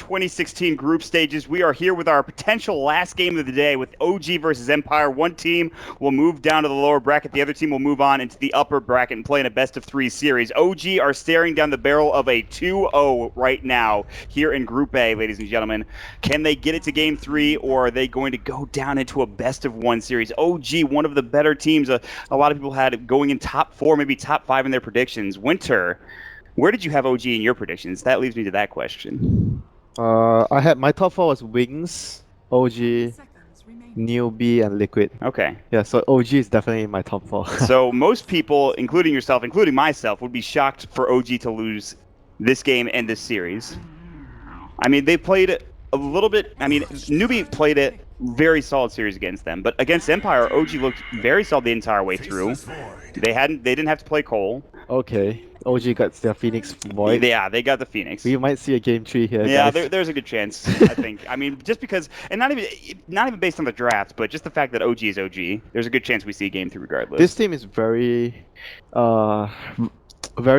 2016 group stages. We are here with our potential last game of the day with OG versus Empire. One team will move down to the lower bracket. The other team will move on into the upper bracket and play in a best-of-3 series. OG are staring down the barrel of a 2-0 right now here in Group A, ladies and gentlemen. Can they get it to Game 3, or are they going to go down into a best-of-1 series? OG, one of the better teams. A lot of people had going in top 4, maybe top 5 in their predictions. Winter, where did you have OG in your predictions? That leads me to that question. I had my top 4 was Wings, OG, Newbie, and Liquid. Okay. Yeah, so OG is definitely in my top 4. So most people, including yourself, including myself, would be shocked for OG to lose this game and this series. I mean, they played a little bit. I mean, Newbie played it very solid series against them, but against Empire, OG looked very solid the entire way through. They didn't have to play Cole. Okay, OG got their Phoenix Void. Yeah, they got the Phoenix. We might see a Game 3 here, yeah, guys. there's a good chance, I think. I mean, just because, and not even based on the draft, but just the fact that OG is OG, there's a good chance we see a Game 3 regardless. This team is very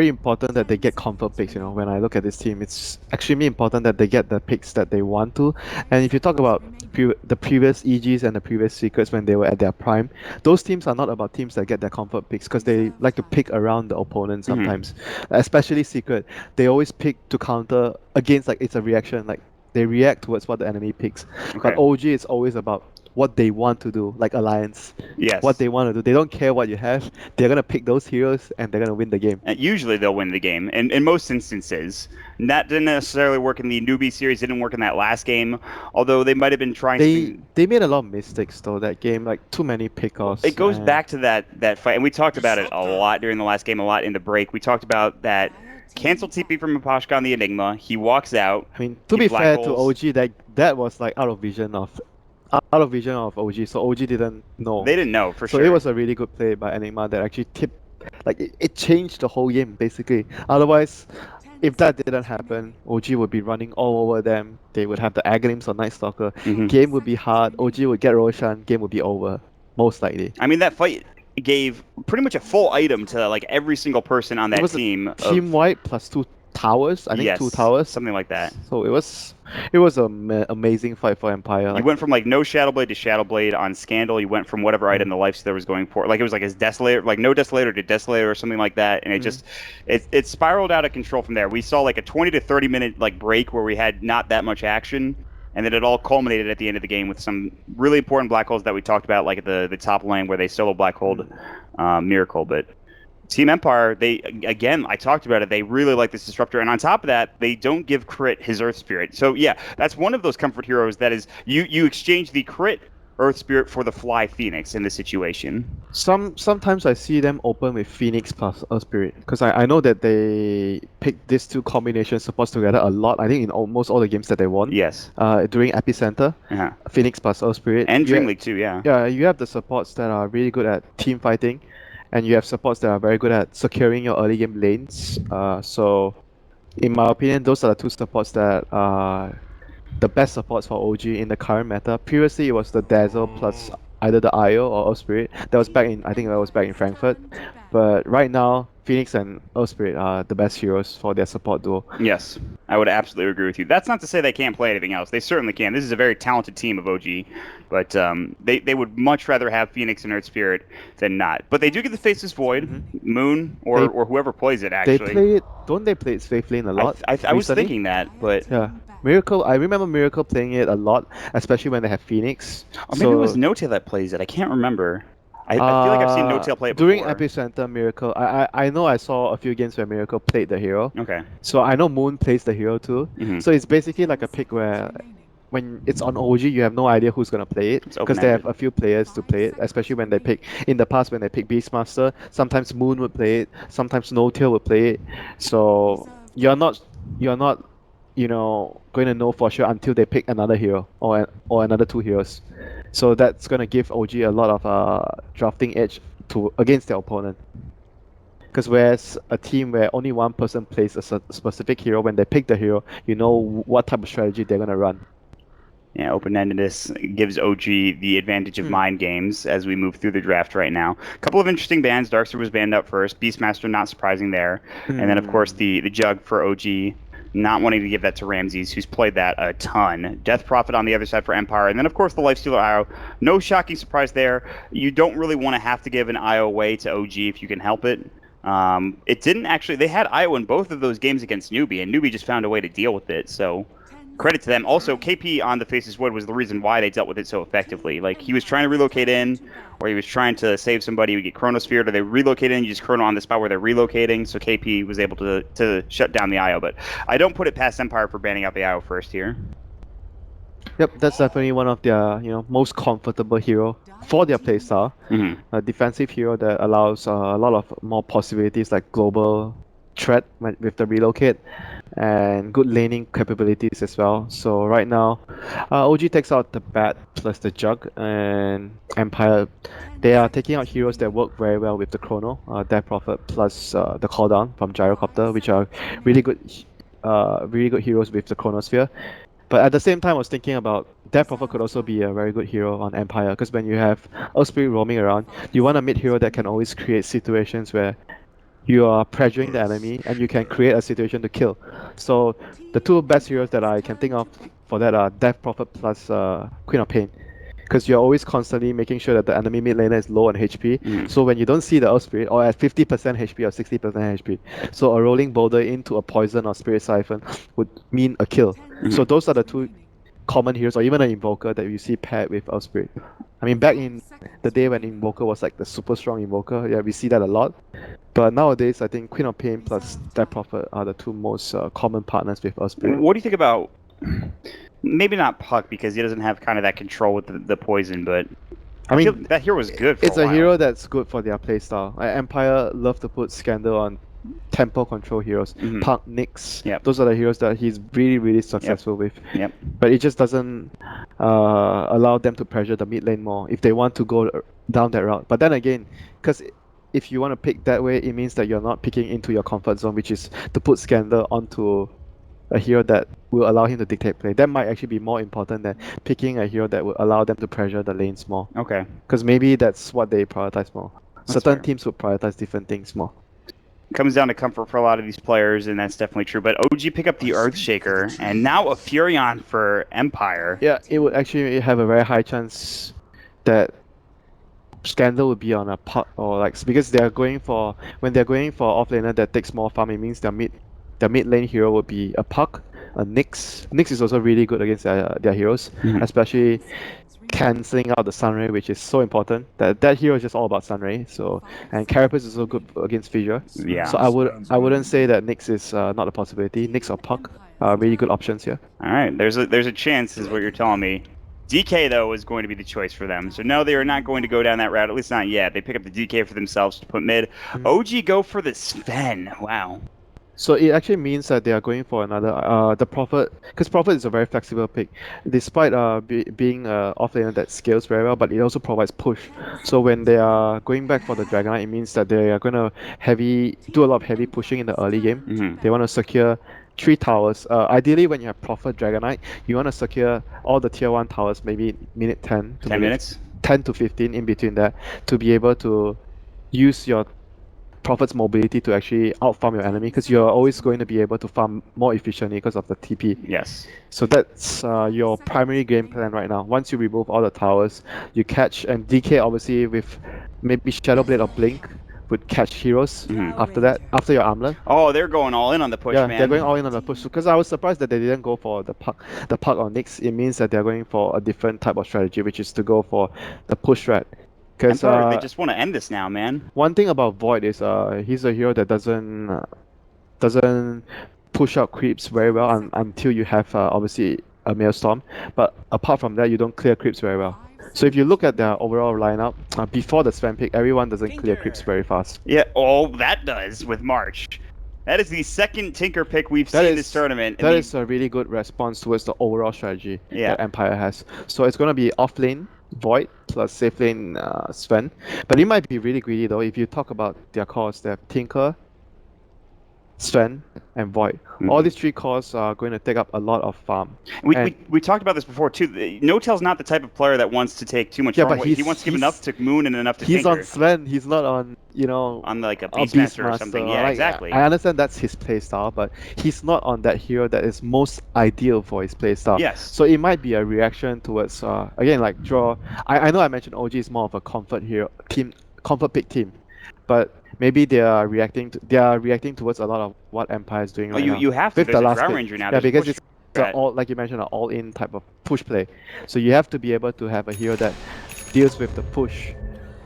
important that they get comfort picks. You know, when I look at this team, it's extremely important that they get the picks that they want to. And if you talk about the previous EGs and the previous Secrets when they were at their prime, those teams are not about teams that get their comfort picks because they like to pick around the opponent sometimes. Especially Secret, they always pick to counter against, like, it's a reaction, like they react towards what the enemy picks. But OG is always about what they want to do, like Alliance. Yes. What they want to do. They don't care what you have. They're going to pick those heroes and they're going to win the game. And usually they'll win the game. And in most instances. That didn't necessarily work in the Newbie series. Didn't work in that last game. Although they might have been trying to... They made a lot of mistakes, though, that game. Like, too many pickoffs. It goes back to that fight. And we talked about it a lot during the last game, a lot in the break. We talked about that cancel TP from Apashka on the Enigma. He walks out. I mean, to be fair to OG, that was like out of vision of OG, so OG didn't know. They didn't know, for sure. So it was a really good play by Enigma that actually tipped, like, it changed the whole game, basically. Otherwise, if that didn't happen, OG would be running all over them. They would have the Aghanim's or Night Stalker. Game would be hard. OG would get Roshan. Game would be over, most likely. I mean, that fight gave pretty much a full item to, like, every single person on that team. Team White plus 2 towers. I think yes, 2 towers. Something like that. So it was an amazing fight for Empire. You went from, like, no Shadowblade to Shadowblade on Scandal. You went from whatever item the Lifestealer was going for. Like, it was like his Desolator, like no Desolator to Desolator or something like that. And it just, it spiraled out of control from there. We saw like a 20 to 30 minute like break where we had not that much action. And then it all culminated at the end of the game with some really important black holes that we talked about, like at the top lane where they solo black holed Miracle. But Team Empire, again, I talked about it, they really like this Disruptor, and on top of that, they don't give crit his Earth Spirit. So yeah, that's one of those comfort heroes that is, you exchange the crit Earth Spirit for the Fly Phoenix in this situation. Sometimes I see them open with Phoenix plus Earth Spirit, because I know that they pick these 2 combination supports together a lot, I think in almost all the games that they won. Yes. During Epicenter, Phoenix plus Earth Spirit. And Dream League too, yeah. Yeah, you have the supports that are really good at team fighting, and you have supports that are very good at securing your early game lanes. So, in my opinion, those are the 2 supports that are the best supports for OG in the current meta. Previously, it was the Dazzle plus either the IO or Earth Spirit. I think that was back in Frankfurt. But right now, Phoenix and Earth Spirit are the best heroes for their support duo. Yes, I would absolutely agree with you. That's not to say they can't play anything else. They certainly can. This is a very talented team of OG, but they would much rather have Phoenix and Earth Spirit than not. But they do get the Faceless Void, Moon, or whoever plays it, actually. They play it, don't they play it Safe Lane a lot? I was thinking that, but... Yeah. Miracle, I remember Miracle playing it a lot, especially when they have Phoenix. Or maybe it was No-Tail that plays it. I can't remember. I feel like I've seen No-Tail play it before. During Epicenter, Miracle, I know I saw a few games where Miracle played the hero. Okay. So I know Moon plays the hero too. So it's basically like a pick where when it's on OG, you have no idea who's going to play it. Because they have a few players to play it, especially when they pick, in the past when they pick Beastmaster, sometimes Moon would play it, sometimes No-Tail would play it. So you're not going to know for sure until they pick another hero or another 2 heroes. So that's going to give OG a lot of drafting edge against their opponent. Because whereas a team where only one person plays a specific hero, when they pick the hero, you know what type of strategy they're going to run. Yeah, open-endedness gives OG the advantage of mind games as we move through the draft right now. A couple of interesting bans. Darkster was banned up first. Beastmaster, not surprising there. And then, of course, the Jug for OG not wanting to give that to Ramses, who's played that a ton. Death Prophet on the other side for Empire, and then of course the Lifestealer IO. No shocking surprise there. You don't really want to have to give an IO away to OG if you can help it. It didn't actually. They had IO in both of those games against Newbie, and Newbie just found a way to deal with it. So credit to them. Also, KP on the Faces Wood was the reason why they dealt with it so effectively. Like, he was trying to relocate in, or he was trying to save somebody, would get Chronosphere, or they relocate in, you just Chrono on the spot where they're relocating, so KP was able to shut down the IO. But I don't put it past Empire for banning out the IO first here. Yep, that's definitely one of their most comfortable hero for their playstyle. A defensive hero that allows a lot of more possibilities like global threat with the relocate and good laning capabilities as well. So right now, OG takes out the Bat plus the Jug, and Empire, they are taking out heroes that work very well with the Chrono, Death Prophet plus the Cooldown from Gyrocopter, which are really good, really good heroes with the Chronosphere. But at the same time, I was thinking about Death Prophet could also be a very good hero on Empire, because when you have Earth Spirit roaming around, you want a mid hero that can always create situations where you are pressuring the enemy and you can create a situation to kill. So the two best heroes that I can think of for that are Death Prophet plus Queen of Pain. Because you're always constantly making sure that the enemy mid laner is low on HP. So when you don't see the Earth Spirit, or at 50% HP or 60% HP, so a rolling boulder into a poison or Spirit Siphon would mean a kill. So those are the two common heroes, or even an Invoker that you see paired with Earth Spirit. I mean, back in the day when Invoker was like the super strong Invoker, yeah, we see that a lot. But nowadays, I think Queen of Pain plus Death Prophet are the two most common partners with Earth Spirit. What do you think about, maybe not Puck, because he doesn't have kind of that control with the poison, but I mean, that hero was good for it's a a while. hero that's good for their playstyle. Empire love to put Scandal on tempo control heroes. Puck, Nyx, those are the heroes that he's really, really successful with. But it just doesn't allow them to pressure the mid lane more if they want to go down that route. But then again, because if you want to pick that way, it means that you're not picking into your comfort zone, which is to put Scandal onto a hero that will allow him to dictate play. That might actually be more important than picking a hero that will allow them to pressure the lanes more. Okay. Because maybe that's what they prioritize more. Certain fair. teams would prioritize different things more. Comes down to comfort for a lot of these players, and that's definitely true. But OG pick up the Earthshaker, and now a Furion for Empire. Yeah, it would actually have a very high chance that Scandal would be on a Puck, or like, because they're going for, when they're going for offlaner that takes more farm, it means their mid lane hero would be a Puck, a Nyx. Nyx is also really good against their heroes, especially cancelling out the Sunray, which is so important. That hero is just all about Sunray. So, and Carapace is also good against Fissure. Yeah. So I wouldn't say that Nyx is not a possibility. Nyx or Puck are really good options here. All right, there's a chance, is what you're telling me. DK, though, is going to be the choice for them. So no, they are not going to go down that route, at least not yet. They pick up the DK for themselves to put mid. OG go for the Sven. Wow. So it actually means that they are going for another the Prophet, because Prophet is a very flexible pick, despite being offlaner that scales very well, but it also provides push. So when they are going back for the Dragonite, it means that they are going to do a lot of heavy pushing in the early game. They want to secure 3 towers. Ideally, when you have Prophet Dragonite, you want to secure all the tier 1 towers, maybe minute 10 to 10 minutes? 10 to 15 in between that, to be able to use your Prophet's mobility to actually outfarm your enemy, because you're always going to be able to farm more efficiently because of the TP. Yes. So that's your primary game plan right now. Once you remove all the towers, you catch, and DK obviously with maybe Shadow Blade or Blink would catch heroes after that, after your armlet. Oh, they're going all in on the push, Yeah, man. they're going all in on the push. Because I was surprised that they didn't go for the Puck or Nyx. It means that they're going for a different type of strategy, which is to go for the push rat. Because they just want to end this now, man. One thing about Void is he's a hero that doesn't push out creeps very well until you have obviously a Maelstrom. But apart from that, you don't clear creeps very well. So if you look at their overall lineup, before the Sven pick, everyone doesn't clear creeps very fast. Yeah, all that does with March. That is the second Tinker pick we've seen this tournament. That is a really good response towards the overall strategy that Empire has. So it's going to be off lane Void plus safe lane Sven. But it might be really greedy though. If you talk about their cores, they have Tinker, Sven, and Void. All these 3 cores are going to take up a lot of farm. We talked about this before too. No-Tail's not the type of player that wants to take too much Yeah, farm but away. He wants to give enough to Moon and enough to he's on Tinker. Sven. He's not on, On like a a Beastmaster or something. Yeah, Like, exactly. I understand that's his playstyle, but he's not on that hero that is most ideal for his playstyle. Yes. So it might be a reaction towards again, like draw. I know I mentioned OG is more of a comfort hero team, comfort pick team, but maybe they are reacting towards a lot of what Empire is doing Oh, right now. you have to. With There's the a last Ground pick. Ranger now. Yeah, There's a because push it's all, like you mentioned, an all-in type of push play. So you have to be able to have a hero that deals with the push.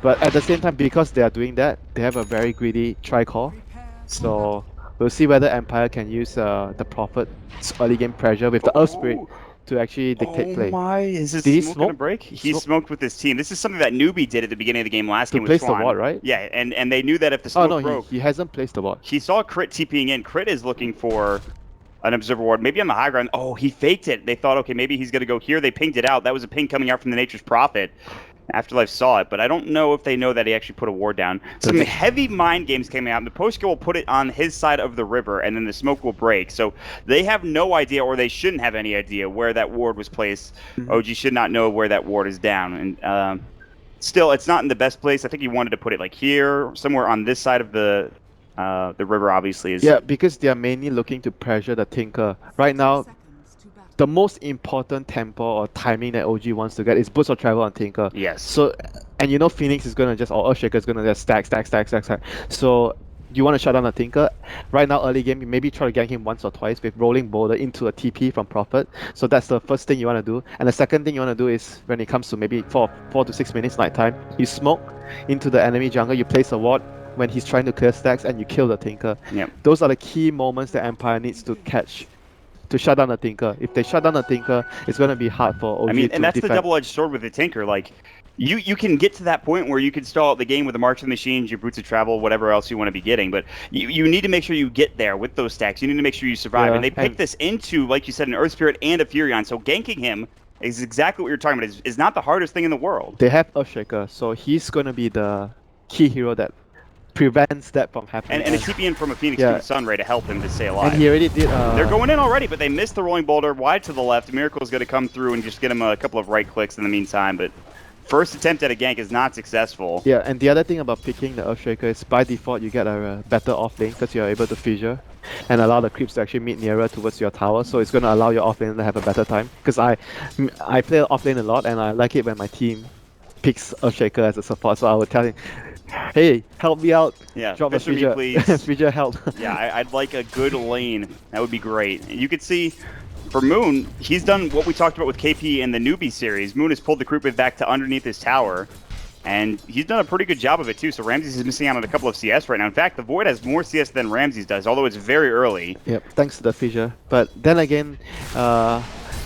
But at the same time, because they are doing that, they have a very greedy tricore. So we'll see whether Empire can use the Prophet's early game pressure with the Earth Spirit to actually dictate play. My! Is his Did he smoke gonna smoke? break? He smoked with his team. This is something that Newbie did at the beginning of the game last To game with place the Swan. ward, right? Yeah, and they knew that if the Oh smoke no, broke, he hasn't placed the ward. he saw Crit TPing in. Crit is looking for an observer ward, maybe on the high ground. Oh, he faked it. They thought, okay, maybe he's gonna go here. They pinged it out. That was a ping coming out from the Nature's Prophet. Afterlife saw it, but I don't know if they know that he actually put a ward down. Some heavy mind games came out, and the post will put it on his side of the river, and then the smoke will break. So they have no idea, or they shouldn't have any idea, where that ward was placed. OG should not know where that ward is down. And still, it's not in the best place. I think he wanted to put it like here, somewhere on this side of the river, obviously. Yeah, because they are mainly looking to pressure the Tinker. Right now, the most important tempo or timing that OG wants to get is boost of travel on Tinker. Yes. So, and you know Phoenix is gonna just, or Earthshaker is gonna just stack. So you want to shut down the Tinker. Right now, early game, you maybe try to gank him once or twice with rolling boulder into a TP from Prophet. So that's the first thing you want to do. And the second thing you want to do is when it comes to maybe 4 to 6 minutes nighttime, you smoke into the enemy jungle, you place a ward when he's trying to clear stacks, and you kill the Tinker. Yep. Those are the key moments that Empire needs to catch to shut down the Tinker. If they shut down the Tinker, it's going to be hard for OG to defend. And that's the double-edged sword with the Tinker. Like, you can get to that point where you can stall out the game with the March of the Machines, your Boots of Travel, whatever else you want to be getting, but you need to make sure you get there with those stacks. You need to make sure you survive. Yeah, and they picked this into, like you said, an Earth Spirit and a Furion, so ganking him is exactly what you're talking about. Is not the hardest thing in the world. They have Earthshaker, so he's going to be the key hero that prevents that from happening. And a TP in from a Phoenix to the Sunray to help him to stay alive. And he already did. They're going in already, but they missed the rolling boulder wide to the left. Miracle's going to come through and just get him a couple of right clicks in the meantime, but first attempt at a gank is not successful. Yeah, and the other thing about picking the Earthshaker is by default you get a better offlane because you're able to fissure and allow the creeps to actually meet nearer towards your tower, so it's going to allow your offlane to have a better time. Because I play offlane a lot and I like it when my team picks Earthshaker as a support, so I would tell him, hey, help me out. Yeah, drop a fissure me, please. Fissure help. Yeah, I'd like a good lane. That would be great. And you could see for Moon, he's done what we talked about with KP in the newbie series. Moon has pulled the creep wave back to underneath his tower, and he's done a pretty good job of it too. So Ramses is missing out on a couple of CS right now. In fact, the Void has more CS than Ramses does, although it's very early. Yep, thanks to the fissure. But then again,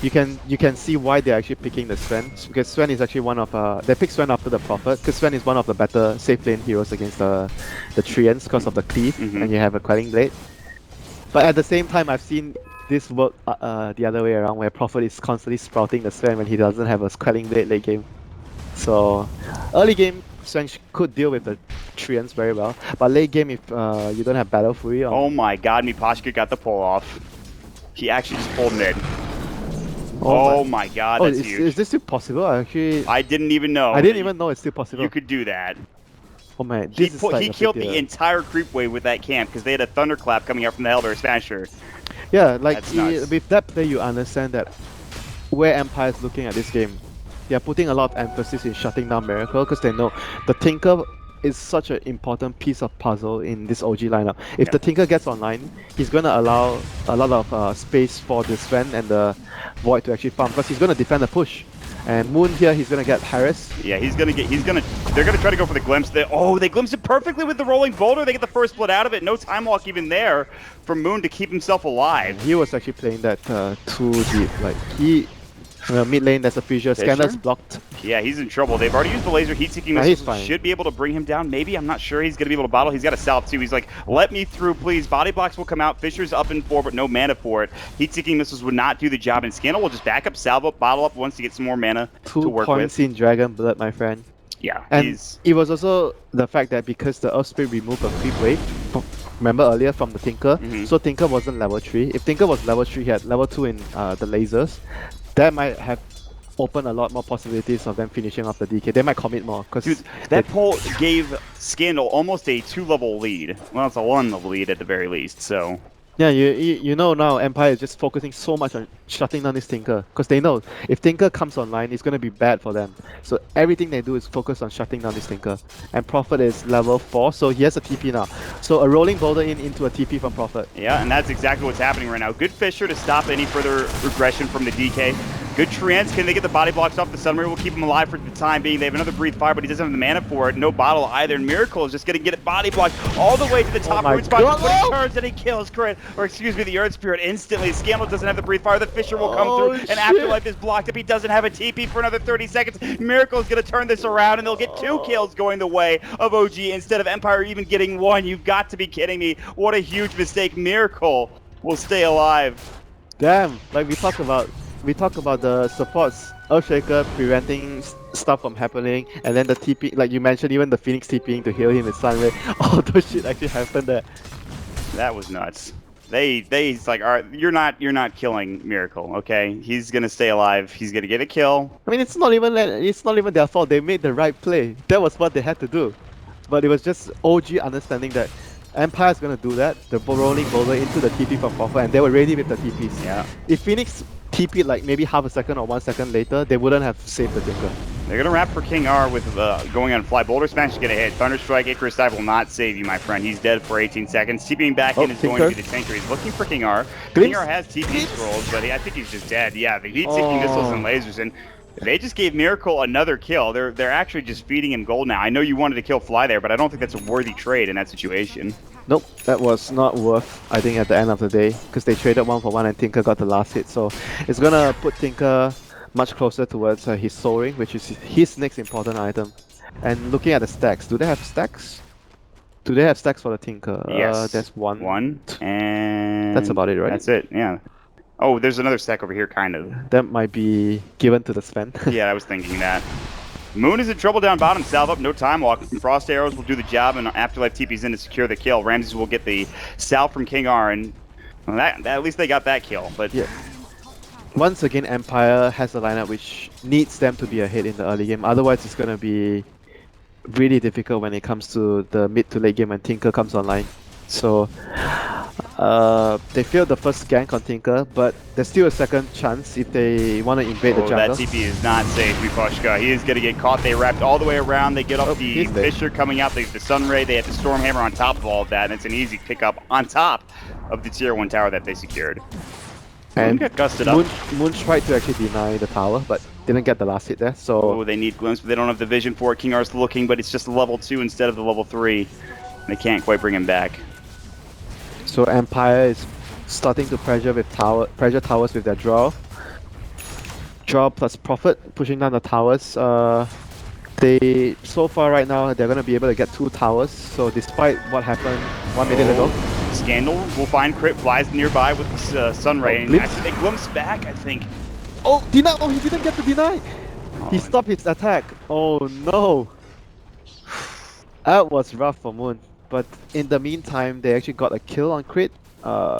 you can see why they're actually picking the Sven, because Sven is actually one of they pick Sven after the Prophet because Sven is one of the better safe lane heroes against the Treants because of the cleave, and you have a Quelling Blade. But at the same time, I've seen this work the other way around, where Prophet is constantly sprouting the Sven when he doesn't have a Quelling Blade late game. So early game, Sven could deal with the Treants very well, but late game, if you don't have Battle Fury, oh my God, Miposhka got the pull off. He actually just pulled mid. Oh my God, that's huge. Is this still possible? I didn't even know. I didn't even know it's still possible. You could do that. Oh man, he killed the entire creep wave with that camp because they had a thunderclap coming out from the Hellbear Smasher. Yeah, like with that play, you understand that where Empire is looking at this game, they are putting a lot of emphasis in shutting down Miracle because they know the Tinker is such an important piece of puzzle in this OG lineup. If the Tinker gets online, he's going to allow a lot of space for the Sven and the Void to actually farm because he's going to defend the push. And Moon here, he's going to get harassed. Yeah, they're going to try to go for the glimpse. They glimpsed it perfectly with the rolling boulder. They get the first split out of it. No time walk even there from Moon to keep himself alive. He was actually playing that too deep. Like mid lane, there's a fissure. Scanner's blocked. Yeah, he's in trouble. They've already used the laser heat-seeking missiles. Should be able to bring him down. Maybe, I'm not sure. He's going to be able to bottle. He's got a salve too. He's like, let me through, please. Body blocks will come out. Fissure's up in 4, but no mana for it. Heat-seeking missiles would not do the job. And Scandal will just back up, salve up, bottle up once to get some more mana to work with. 2 points in Dragon Blood, my friend. Yeah, and it was also the fact that because the Earth Spirit removed a creep wave, remember earlier from the Tinker. Mhm. So Tinker wasn't level 3. If Tinker was level 3, he had level 2 in the lasers. That might have opened a lot more possibilities of them finishing off the DK. They might commit more Dude, because that pull gave Scandal almost a 2-level lead. Well, it's a 1-level lead at the very least, so... yeah, you know now Empire is just focusing so much on shutting down this Tinker because they know if Tinker comes online, it's gonna be bad for them. So everything they do is focus on shutting down this Tinker. And Prophet is level 4, so he has a TP now. So a rolling boulder into a TP from Prophet. Yeah, and that's exactly what's happening right now. Good Fisher to stop any further regression from the DK. Good Trance, can they get the body blocks off? The Sunray will keep him alive for the time being. They have another Breathe Fire, but he doesn't have the mana for it. No bottle either. And Miracle is just going to get it body blocked all the way to the top root spot. But he turns and he kills Crit, or excuse me, the Earth Spirit instantly. Scandal doesn't have the Breathe Fire. The Fisher will come through, and Afterlife is blocked up. He doesn't have a TP for another 30 seconds. Miracle is going to turn this around, and they'll get 2 kills going the way of OG instead of Empire even getting 1. You've got to be kidding me. What a huge mistake. Miracle will stay alive. Damn, like we talk about the supports, Earthshaker preventing stuff from happening, and then the TP, like you mentioned, even the Phoenix TPing to heal him with Sunray. All those shit actually happened there. That was nuts. He's like, all right, you're not killing Miracle, okay? He's gonna stay alive. He's gonna get a kill. I mean, it's not even their fault. They made the right play. That was what they had to do. But it was just OG understanding that Empire's gonna do that. The rolling boulder into the TP from Prophet, and they were ready with the TPs. Yeah. If Phoenix TP'd like maybe half a second or 1 second later, they wouldn't have saved the Tinker. They're gonna wrap for King R with going on fly. Boulder Smash is gonna hit. Thunderstrike, Icarus Dive will not save you, my friend. He's dead for 18 seconds. TPing back in is going to be the tanker. He's looking for King R. King R has TP scrolls, but I think he's just dead. Yeah, the heat-seeking missiles and lasers, and they just gave Miracle another kill. They're actually just feeding him gold now. I know you wanted to kill Fly there, but I don't think that's a worthy trade in that situation. Nope, that was not worth, I think, at the end of the day, because they traded 1 for 1 and Tinker got the last hit, so it's gonna put Tinker much closer towards his Soul Ring, which is his next important item. And looking at the stacks, do they have stacks? Do they have stacks for the Tinker? Yes. There's one. And... That's about it, right? That's it, yeah. Oh, there's another stack over here, kind of. That might be given to the Sven. Yeah, I was thinking that. Moon is in trouble down bottom. Salve up, no time walk. Frost Arrows will do the job, and Afterlife TP's in to secure the kill. Ramses will get the salve from King R, and well, at least they got that kill. But yeah. Once again, Empire has a lineup which needs them to be ahead in the early game. Otherwise, it's going to be really difficult when it comes to the mid to late game when Tinker comes online. So they failed the first gank on Tinker, but there's still a second chance if they want to invade the jungle. That TP is not safe, Miposhka. He is going to get caught. They wrapped all the way around. They get up the Fisher coming out. They have the Sunray. They have the Stormhammer on top of all of that, and it's an easy pickup on top of the tier 1 tower that they secured. And got gusted up. Moon tried to actually deny the tower, but didn't get the last hit there. So oh, they need glimpse, but they don't have the vision for it. King R's looking, but it's just level 2 instead of the level 3. They can't quite bring him back. So Empire is starting to pressure towers with their draw. Draw plus Prophet pushing down the towers. They so far right now they're gonna be able to get 2 towers. So despite what happened 1 minute ago. Scandal will find Crit, flies nearby with the Sunray, and actually they glimpse back, I think. Oh, deny! Oh, he didn't get to deny! He stopped his attack. Oh no! That was rough for Moon. But in the meantime, they actually got a kill on Crit.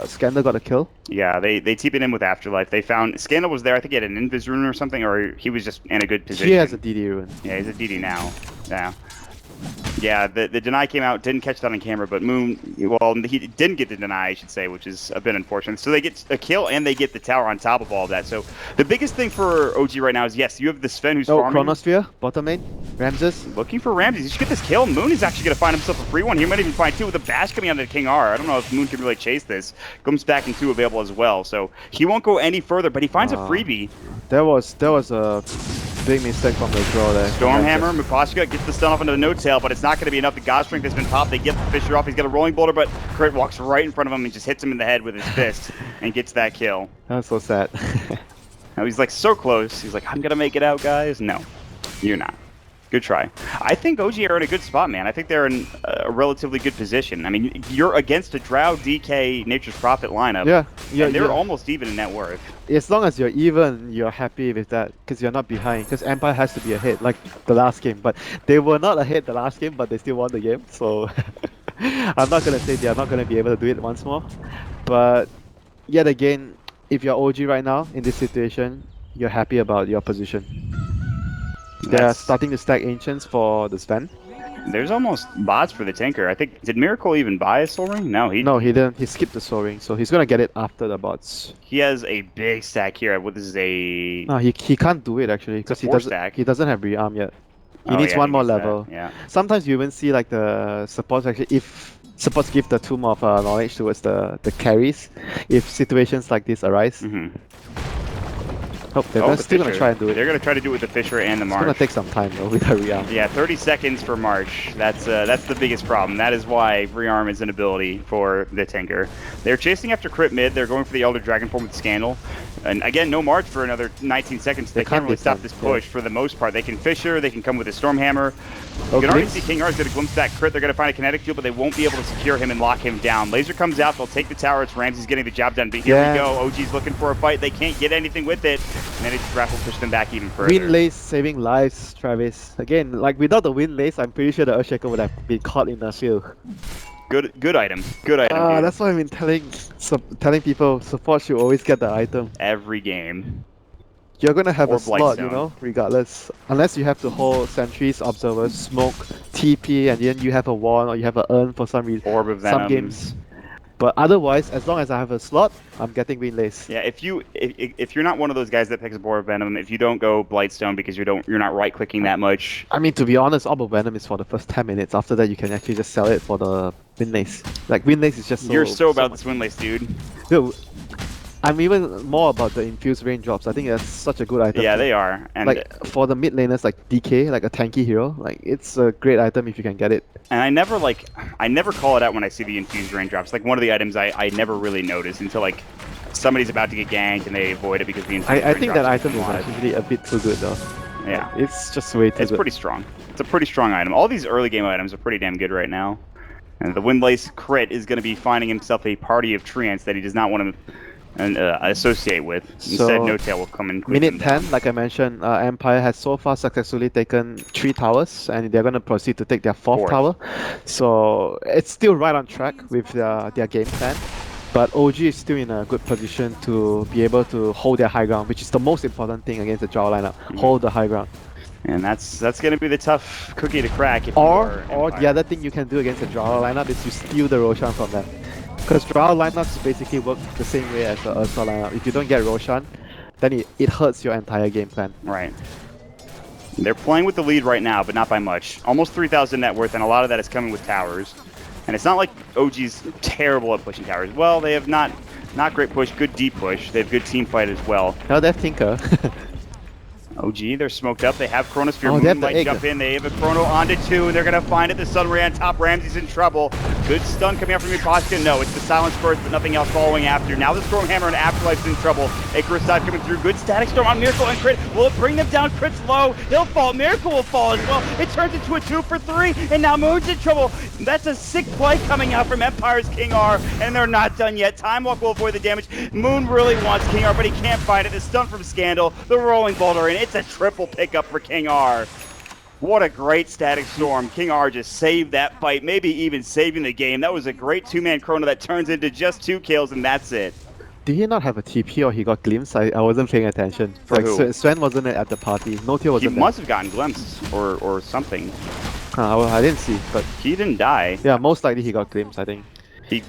Scandal got a kill. Yeah, they TP'd in with Afterlife. They found Scandal was there. I think he had an Invis rune or something, or he was just in a good position. He has a DD rune. Yeah, he's a DD now. Yeah. Yeah, the deny came out, didn't catch that on camera, but Moon, well, he didn't get the deny, I should say, which is a bit unfortunate. So they get a kill, and they get the tower on top of all of that. So the biggest thing for OG right now is, yes, you have the Sven who's farming. Chronosphere, bottom lane, Ramses. Looking for Ramses. He should get this kill. Moon is actually going to find himself a free one. He might even find 2 with a bash coming out of King R. I don't know if Moon can really chase this. Comes back in 2 available as well. So he won't go any further, but he finds a freebie. That was a big mistake from the draw there. Stormhammer, Miposhka gets the stun off into the no-tail, but it's not going to be enough. The God Strength has been popped. They get the Fisher off. He's got a rolling boulder, but Crit walks right in front of him and just hits him in the head with his fist and gets that kill. That's so sad. Now he's like so close. He's like, I'm going to make it out, guys. No, you're not. Good try. I think OG are in a good spot, man. I think they're in a relatively good position. I mean, you're against a Drow, DK, Nature's Prophet lineup. Yeah, and they're almost even in net worth. As long as you're even, you're happy with that because you're not behind. Because Empire has to be ahead, like the last game. But they were not ahead the last game, but they still won the game. So I'm not gonna say they are not gonna be able to do it once more, but yet again, if you're OG right now in this situation, you're happy about your position. They are That's starting to stack ancients for the Sven. there's almost bots for the tanker. I think did Miracle even buy a soul ring? No, No, he didn't. He skipped the soaring, so he's gonna get it after the bots. he has a big stack here. What this is a No, he can't do it actually it's a because four stack. he doesn't have rearm yet. He Oh needs yeah, one he more needs that. level. Yeah. Sometimes you even see like the supports actually if supports give the tomb of knowledge towards the carries if situations like this arise. Mm-hmm. Oh, they're Oh, the still gonna Fisher. try and do it. They're gonna try to do it with the Fisher and the It's gonna Marsh. take some time though with the rearm. Yeah, 30 seconds for March. That's the biggest problem. That is why rearm is an ability for the tanker. They're chasing after crit mid. They're going for the Elder Dragon form with Scandal. And again, no March for another 19 seconds. They can't really stop defend, this push for the most part. They can Fisher. They can come with a Stormhammer. Oh, You can already glimpse. see King R's going to glimpse that crit. They're going to find a kinetic shield, but they won't be able to secure him and lock him down. Laser comes out. They'll take the tower. It's Ramsey's getting the job done. But here we go. OG's looking for a fight. They can't get anything with it. And then it's Raffle push them back even further. Wind lace saving lives, Travis. Again, like without the wind lace, I'm pretty sure the Earthshaker would have been caught in the field. Good item. Good item. Dude. That's why I've been telling people support should always get the item. Every game. You're gonna have Or a slot, you Blightstone. know, regardless. Unless you have to hold sentries, observers, smoke, TP, and then you have a wand or you have a urn for some reason. Orb of Venom. Some games. But otherwise, as long as I have a slot, I'm getting wind lace. Yeah, if you're not one of those guys that picks Orb of Venom, if you don't go Blightstone because you're not right clicking that much. I mean, to be honest, Orb of Venom is for the first 10 minutes. After that, you can actually just sell it for the wind lace. Like wind lace is just so. You're so about much. this Windlace, dude. Dude, I'm even more about the infused raindrops. I think that's such a good item. Yeah, they are. And Like for the mid laners like DK, like a tanky hero, like it's a great item if you can get it. And I never call it out when I see the infused raindrops. Like one of the items I never really notice until like somebody's about to get ganked and they avoid it because the infused I think that raindrops item is come alive. actually a bit too good though. Yeah. It's just way too It's good. pretty strong. It's a pretty strong item. All these early game items are pretty damn good right now. And the Windlace crit is going to be finding himself a party of treants that he does not want to associate with. Instead, So, No Tail will come in. Minute 10, like I mentioned, Empire has so far successfully taken 3 towers, and they're going to proceed to take their fourth tower. So it's still right on track with their game plan. But OG is still in a good position to be able to hold their high ground, which is the most important thing against the Drow lineup. Hold the high ground. And that's going to be the tough cookie to crack. If Or Empire. the other thing you can do against the Drow lineup is you steal the Roshan from them. Because Drow lineups basically work the same way as the Ursa lineup. If you don't get Roshan, then it hurts your entire game plan. Right. They're playing with the lead right now, but not by much. Almost 3,000 net worth, and a lot of that is coming with towers. And it's not like OG's terrible at pushing towers. Well, they have not great push, good deep push. They have good team fight as well. Now they have Tinker. OG, they're smoked up. They have Chronosphere. Oh, they have Moon the might egg. jump in. They have a Chrono onto 2, and they're going to find it. The Sunray on top. Ramsey's in trouble. Good stun coming out from Impossible. No, it's the Silence Burst, but nothing else following after. Now the Stormhammer and Afterlife's in trouble. Icarus dive coming through. Good Static Storm on Miracle and Crit. Will it bring them down? Crit's low. He'll fall. Miracle will fall as well. It turns into a 2 for 3, and now Moon's in trouble. That's a sick play coming out from Empire's King R, and they're not done yet. Time Walk will avoid the damage. Moon really wants King R, but he can't find it. The stun from Scandal. The Rolling Boulder, and it's a triple pick up for King R. What a great Static Storm. King R just saved that fight, maybe even saving the game. That was a great two-man chrono that turns into just 2 kills, and that's it. Did he not have a TP or he got glimpsed? I wasn't paying attention. For who? Sven wasn't at the party. No Tail He wasn't must have gotten glimpsed or something. there. Well, I didn't see, but He didn't die. yeah, most likely he got glimpsed, I think.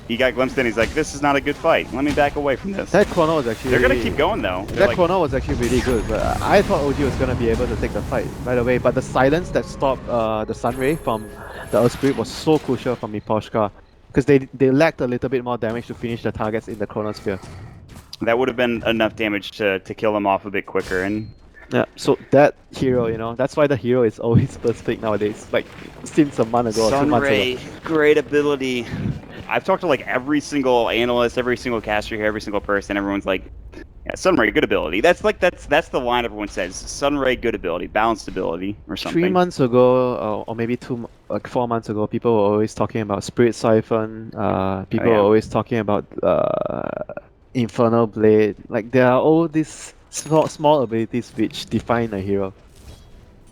He got glimpsed and he's like, this is not a good fight. Let me back away from this. That chrono was actually... They're going to keep going, though. They're That like, chrono was actually really good, but I thought OG was going to be able to take the fight right away. But the silence that stopped the Sunray from the Earth Spirit was so crucial from Miposhka. Because they lacked a little bit more damage to finish the targets in the Chronosphere. that would have been enough damage to kill them off a bit quicker. And Yeah, so that hero, you know, that's why the hero is always first pick nowadays. Like, since a month ago or 2 months ago. great ability. I've talked to like every single analyst, every single caster here, every single person. Everyone's like, yeah, Sunray, good ability. That's the line everyone says. Sunray, good ability, balanced ability, or something. 3 months ago, or maybe 4 months ago, people were always talking about Spirit Siphon. People yeah. were always talking about Infernal Blade. Like, there are all these small abilities which define a hero.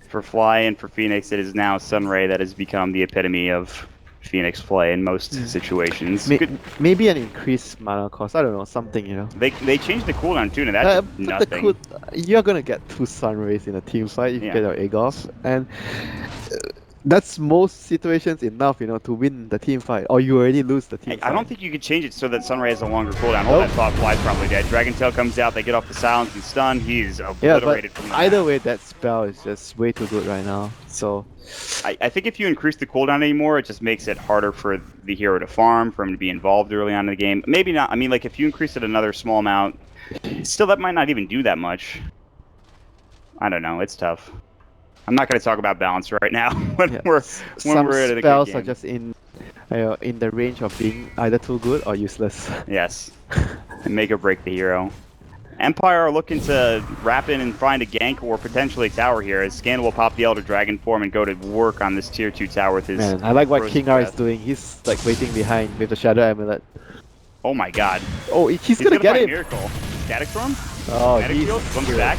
For Fly and for Phoenix, it is now Sunray that has become the epitome of Phoenix play in most situations. Maybe an increased mana cost. I don't know, something, you know. They changed the cooldown too, and that's nothing. You're gonna get 2 Sun Rays in a team fight if you Yeah. get your egg off, and that's most situations enough, you know, to win the team fight, or you already lose the team fight. I don't think you could change it so that Sunray has a longer cooldown. All that thought fly's probably dead. Dragon Tail comes out, they get off the silence, he's stunned, he's obliterated from the map. Either way, that spell is just way too good right now. So I think if you increase the cooldown anymore, it just makes it harder for the hero to farm, for him to be involved early on in the game. Maybe not. I mean, like, if you increase it another small amount, still, that might not even do that much. I don't know. It's tough. I'm not going to talk about balance right now when we're at a good game. Spells are just in the range of being either too good or useless. Yes. And make or break the hero. Empire are looking to wrap in and find a gank or potentially a tower here, as Scandal will pop the Elder Dragon form and go to work on this tier 2 tower with his... Man, I like what King R is doing. He's like waiting behind with the Shadow Amulet. Oh my god. Oh, he's gonna get it! Miracle. Static Storm? Oh, Static Field comes back.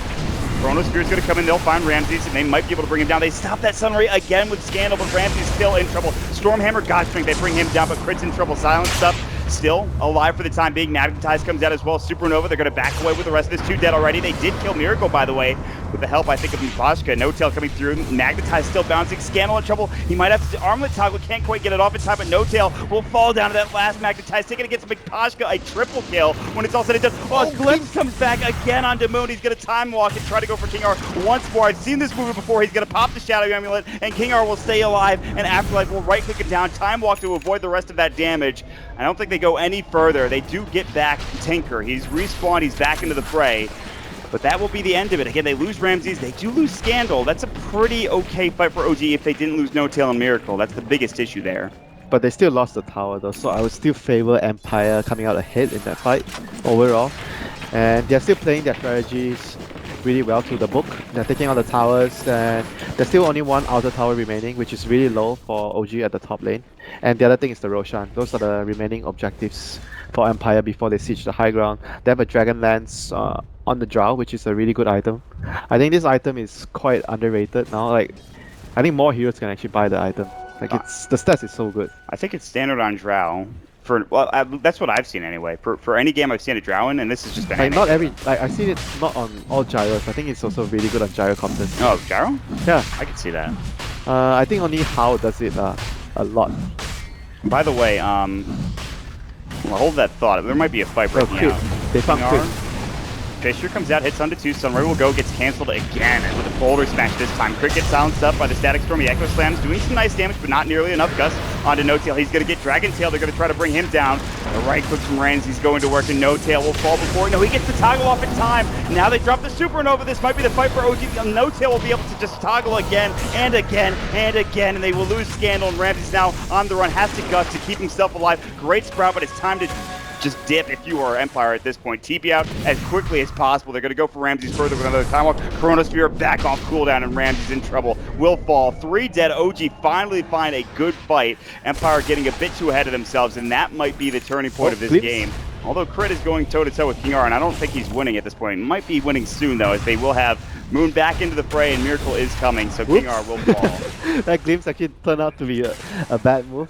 Chronosphere's gonna come in, they'll find Ramses, and they might be able to bring him down. They stop that Sunray again with Scandal, but Ramses still in trouble. Stormhammer, Godstrength, they bring him down, but Crit's in trouble. Silence stuff, still alive for the time being. Magnetize comes out as well. Supernova, they're gonna back away with the rest of this. 2 dead already. They did kill Miracle, by the way, with the help, I think, of Mipashka. No Tail coming through. Magnetize still bouncing. Scandal in trouble. He might have to armlet toggle, can't quite get it off in time, but No Tail will fall down to that last Magnetize. Taking against Mipashka, a triple kill when it's all said and done. Oh, Glimpse comes back again on Damoon. He's gonna time walk and try to go for King R once more. I've seen this movie before. He's gonna pop the Shadow Amulet, and King R will stay alive, and Afterlife will right click him down. Time walk to avoid the rest of that damage. I don't think they go any further. They do get back Tinker. He's respawned, he's back into the fray. But that will be the end of it. Again, they lose Ramses, they do lose Scandal. That's a pretty okay fight for OG if they didn't lose No Tail and Miracle. That's the biggest issue there. But they still lost the tower though, so I would still favor Empire coming out ahead in that fight overall. And they're still playing their strategies really well to the book. They're taking out the towers, and there's still only 1 outer tower remaining, which is really low for OG at the top lane. And the other thing is the Roshan. Those are the remaining objectives for Empire before they siege the high ground. They have a Dragon Lance on the Drow, which is a really good item. I think this item is quite underrated now. Like, I think more heroes can actually buy the item. Like, the stats is so good. I think it's standard on Drow. That's what I've seen anyway. For any game I've seen a Drow in, and this is just like not every. Like, I've seen it not on all gyros. I think it's also really good on gyrocopters. Oh, gyro? Yeah, I can see that. I think only How does it a lot. By the way, well, hold that thought. There might be a fight breaking out. They found Crit. Fisher comes out, hits onto 2. Sunray will go, gets cancelled again with a boulder smash this time. Crit gets silenced up by the Static Storm. He Echo Slams, doing some nice damage, but not nearly enough. Gus onto No Tail. He's going to get Dragon Tail. They're going to try to bring him down. The right click from Rans. He's going to work, and No Tail will fall before. No, he gets the toggle off in time. Now they drop the Supernova. This might be the fight for OG. No Tail will be able to just toggle again and again and again, and they will lose Scandal. And Ramses now on the run, has to Gus to keep himself alive. Great sprout, but it's time to just dip if you are Empire at this point. TP out as quickly as possible. They're going to go for Ramses further with another time walk. Chronosphere back off cooldown, and Ramses in trouble. Will fall. 3 dead. OG finally find a good fight. Empire getting a bit too ahead of themselves, and that might be the turning point of this game. Although Crit is going toe-to-toe with King R, and I don't think he's winning at this point. Might be winning soon, though, as they will have Moon back into the fray, and Miracle is coming, so King R will fall. That glimpse actually turned out to be a bad move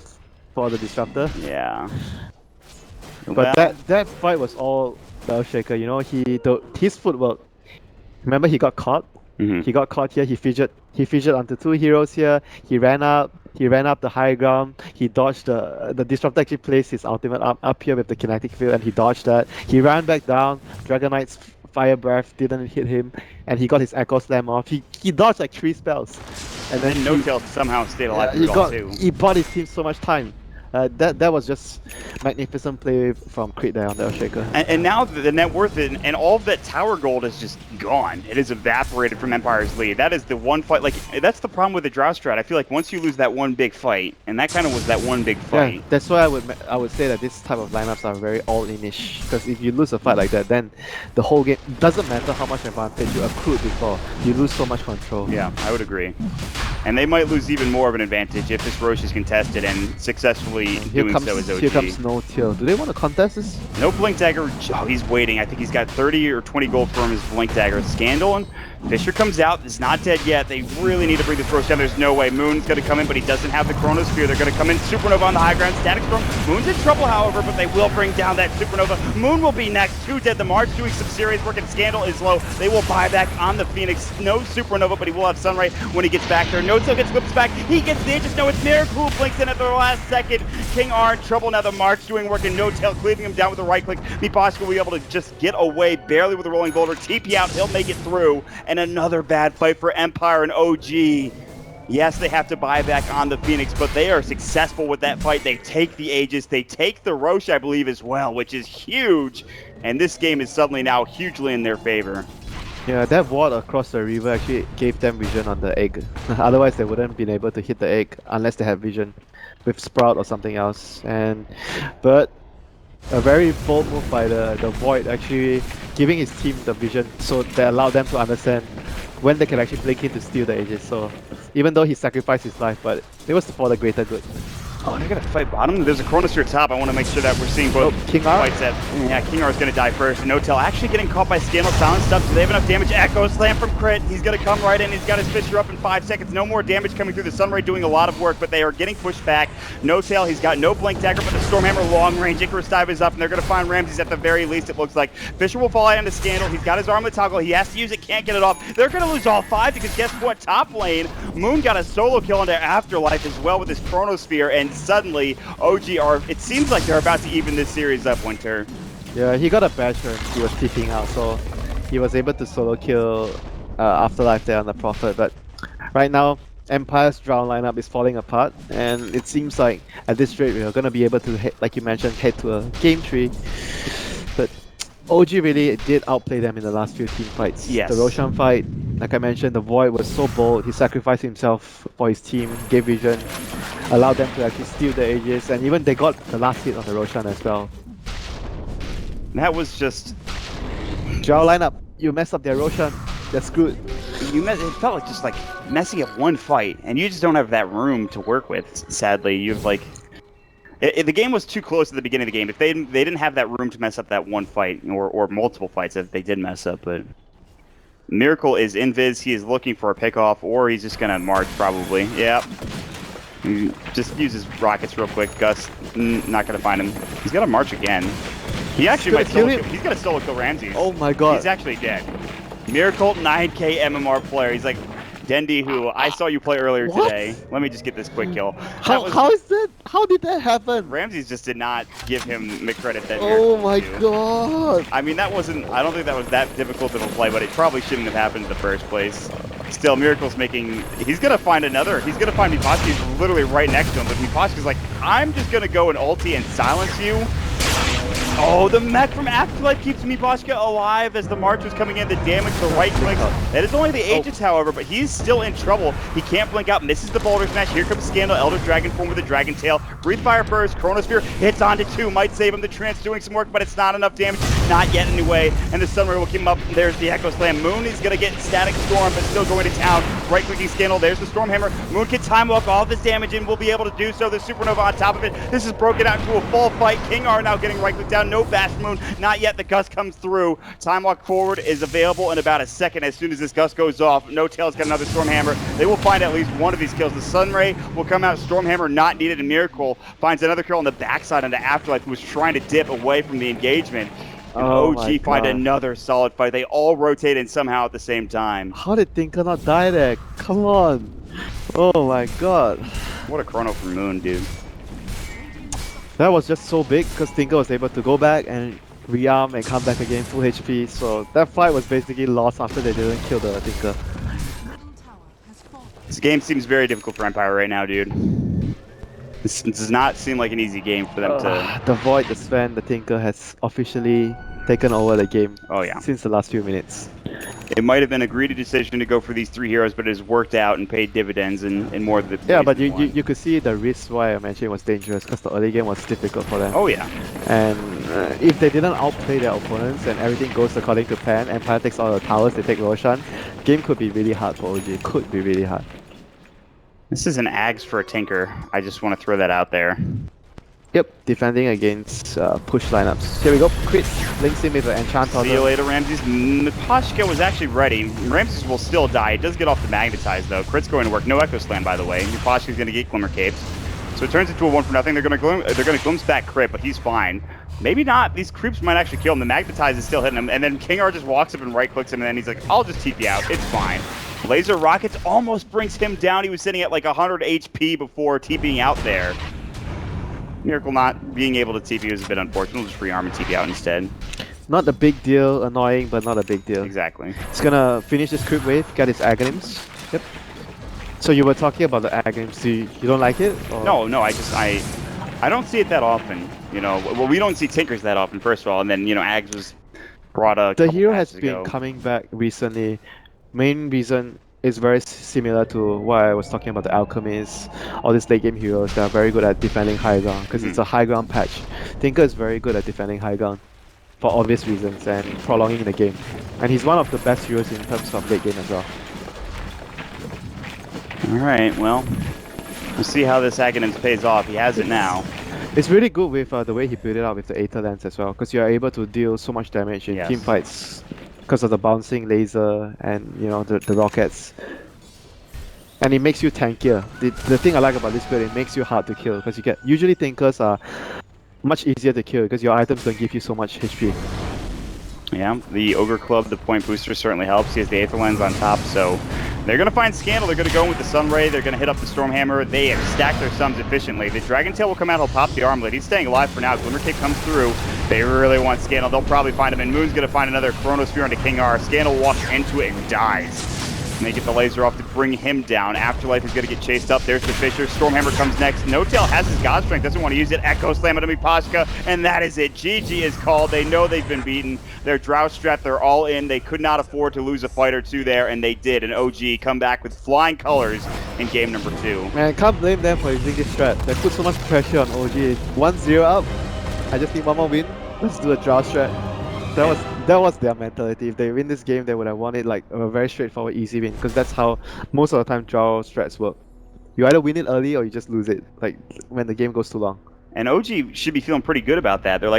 for the Disruptor. Yeah. But that fight was all Bellshaker, you know. His footwork. Remember, he got caught. He got caught here. He featured onto 2 heroes here. He ran up the high ground. He dodged the Disruptor actually placed his ultimate up here with the kinetic field, and he dodged that. He ran back down. Dragon Knight's Fire Breath didn't hit him, and he got his Echo Slam off. He dodged like 3 spells, and then No Tail somehow stayed alive. He bought his team so much time. That was just magnificent play from Crit there on the Earthshaker. And now the net worth and all of that tower gold is just gone. It is evaporated from Empire's lead. That is the one fight. Like, that's the problem with the Drow strat. I feel like once you lose that one big fight, and that kind of was that one big fight. Yeah, that's why I would say that this type of lineups are very all-in-ish. Because if you lose a fight like that, then the whole game doesn't matter how much advantage you accrued before. You lose so much control. Yeah, I would agree. And they might lose even more of an advantage if this Roche is contested, and successfully doing so is OG. Here comes No Tail. Do they want to contest this? No Blink Dagger. Oh, he's waiting. I think he's got 30 or 20 gold from his Blink Dagger. Scandal, and Fisher comes out. Is not dead yet. They really need to bring this Roche down. There's no way. Moon's going to come in, but he doesn't have the Chronosphere. They're going to come in. Supernova on the high ground. Static Storm. Moon's in trouble, however, but they will bring down that Supernova. Moon will be next. 2 dead. The March doing some serious work, and Scandal is low. They will buy back on the Phoenix. No Supernova, but he will have Sunray when he gets back there. No Tail gets flips back. He gets the Aegis. No, it's Miracle who blinks in at the last second. King R in trouble. Now the March doing work, and No Tail cleaving him down with the right click. Miposhka will be able to just get away barely with a rolling boulder. TP out. He'll make it through. And another bad fight for Empire and OG. Yes, they have to buy back on the Phoenix, but they are successful with that fight. They take the Aegis. They take the Roche, I believe, as well, which is huge. And this game is suddenly now hugely in their favor. Yeah, that ward across the river actually gave them vision on the egg. Otherwise, they wouldn't have been able to hit the egg unless they had vision with Sprout or something else. But a very bold move by the Void, actually giving his team the vision so that allowed them to understand when they can actually blink in to steal the Aegis. So even though he sacrificed his life, but it was for the greater good. Oh, they're going to fight bottom. There's a Chronosphere top. I want to make sure that we're seeing both King R? fights. Yeah, King R is going to die first. No Tail actually getting caught by Scandal. Silent stuff. Do they have enough damage? Echo Slam from Crit. He's going to come right in. He's got his Fisher up in 5 seconds. No more damage coming through. The Sunray doing a lot of work, but they are getting pushed back. No Tail. He's got no Blink Dagger, but the Stormhammer long range. Icarus Dive is up, and they're going to find Ramses at the very least, it looks like. Fisher will fall out into Scandal. He's got his armlet toggle. He has to use it. Can't get it off. They're going to lose all 5 because guess what? Top lane, Moon got a solo kill into Afterlife as well with his Chronosphere, and suddenly OG are, it seems like they're about to even this series up, Winter. Yeah, he got a basher. He was peeking out, so he was able to solo kill Afterlife there on the Prophet. But right now, Empire's Drown lineup is falling apart, and it seems like at this rate we're going to be able to, like you mentioned, head to a game 3. But OG really did outplay them in the last few team fights. Yes. The Roshan fight, like I mentioned, the Void was so bold. He sacrificed himself for his team, gave vision, allowed them to actually steal the Aegis, and even they got the last hit on the Roshan as well. That was just... Drow lineup, you mess up their Roshan, they're screwed. It felt like just like messing up one fight, and you just don't have that room to work with, sadly. You've like... the game was too close at the beginning of the game. If they didn't have that room to mess up that one fight, or multiple fights that they did mess up, but... Miracle is invis, he is looking for a pickoff, or he's just gonna march probably. Yep. He just uses rockets real quick. Gus, not gonna find him. He's gonna march again. He actually might solo kill. He's gonna solo kill Ramses. Oh my god. He's actually dead. Miracle, 9k MMR player. He's like, Dendi, who I saw you play earlier today. Let me just get this quick kill. How is that? How did that happen? Ramses just did not give him the credit that Oh my god. I mean, that wasn't, I don't think that was that difficult of a play, but it probably shouldn't have happened in the first place. Still, Miracle's making, he's going to find another, he's going to find Miposhka. He's literally right next to him, but Miposhka's like, I'm just going to go and ulti and silence you. Oh, the mech from Afterlife keeps Miposhka alive as the March was coming in. The damage, the right clicks. That is only the Aegis, however, but he's still in trouble. He can't blink out, misses the Boulder Smash. Here comes Scandal, Elder Dragon form with a Dragon Tail. Breathe Fire first, Chronosphere hits onto 2, might save him. The Trance doing some work, but it's not enough damage. Not yet anyway. And the Sunray will keep him up. There's the Echo Slam. Moon is going to get Static Storm, but still going to town. Right-clicking Scandal. There's the Stormhammer. Moon can time walk all of this damage and will be able to do so. The Supernova on top of it. This is broken out into a full fight. King R now getting right-click down. No Bash Moon. Not yet. The Gust comes through. Time Walk Forward is available in about a second as soon as this Gust goes off. No Tail's got another Stormhammer. They will find at least one of these kills. The Sunray will come out. Stormhammer not needed. And Miracle finds another kill on the backside on the Afterlife, who was trying to dip away from the engagement. And OG find another solid fight. They all rotate in somehow at the same time. How did Tinker not die there? Come on. Oh my god. What a chrono from Moon, dude. That was just so big because Tinker was able to go back and rearm and come back again full HP. So that fight was basically lost after they didn't kill the Tinker. This game seems very difficult for Empire right now, dude. This does not seem like an easy game for them to... The Void, the Sven, the Tinker has officially taken over the game since the last few minutes. It might have been a greedy decision to go for these 3 heroes, but it has worked out and paid dividends in more of the... Yeah, but you could see the risk why I mentioned was dangerous because the early game was difficult for them. Oh yeah. And if they didn't outplay their opponents and everything goes according to plan, Empire takes all the towers, they take Roshan, game could be really hard for OG. Could be really hard. This is an Ags for a Tinker. I just want to throw that out there. Yep, defending against push lineups. Here we go. Crit links in with an enchant See you total. later, Ramses. Pashka was actually ready. Ramses will still die. It does get off the magnetize though. Crit's going to work. No Echo Slam, by the way. Pashka's going to get Glimmer Capes. So it turns into a 1-for-0. They're going to glimpse back Crit, but he's fine. Maybe not. These creeps might actually kill him. The magnetize is still hitting him, and then King R just walks up and right clicks him, and then he's like, "I'll just TP out. It's fine." Laser Rockets almost brings him down. He was sitting at like 100 HP before TPing out there. Miracle not being able to TP was a bit unfortunate. We'll just rearm and TP out instead. Not a big deal, annoying, but not a big deal. Exactly. It's gonna finish this crit wave, get his Aghanims. Yep. So you were talking about the Aghanims. You don't like it? Or? No. I don't see it that often. You know, well, we don't see Tinkers that often, first of all, and then Ags was brought a. The hero has patches been ago. coming back recently. Main reason is very similar to what I was talking about the Alchemists, all these late game heroes that are very good at defending high ground because it's a high ground patch. Tinker is very good at defending high ground for obvious reasons and prolonging the game. And he's one of the best heroes in terms of late game as well. Alright, well, we'll see how this Aghanims pays off. He has it now. It's really good with the way he built it up with the Aether Lens as well, because you are able to deal so much damage in team fights because of the bouncing laser and the rockets. And it makes you tankier. The thing I like about this build, it makes you hard to kill because usually Tinkers are much easier to kill because your items don't give you so much HP. Yeah, the Ogre Club, the point booster certainly helps. He has the Aether Lens on top, so they're going to find Scandal. They're going to go in with the Sun Ray. They're going to hit up the Stormhammer. They have stacked their sums efficiently. The Dragon Tail will come out. He'll pop the Armlet. He's staying alive for now. Glimmer Cape comes through. They really want Scandal. They'll probably find him, and Moon's going to find another Chronosphere onto King R. Scandal walks into it and dies. And they get the laser off to bring him down. Afterlife is going to get chased up. There's the Fisher. Stormhammer comes next. No Tail has his God Strength. Doesn't want to use it. Echo Slam at Pashka. And that is it. GG is called. They know they've been beaten. They're drought strapped. They're all in. They could not afford to lose a fight or two there, and they did. And OG come back with flying colors in game number 2. Man, can't blame them for using this strat. They put so much pressure on OG. 1-0 up. I just need one more win. Let's do a draw strat. That was their mentality. If they win this game, they would have won it like a very straightforward, easy win. Because that's how most of the time draw strats work. You either win it early or you just lose it. Like when the game goes too long. And OG should be feeling pretty good about that. They're like,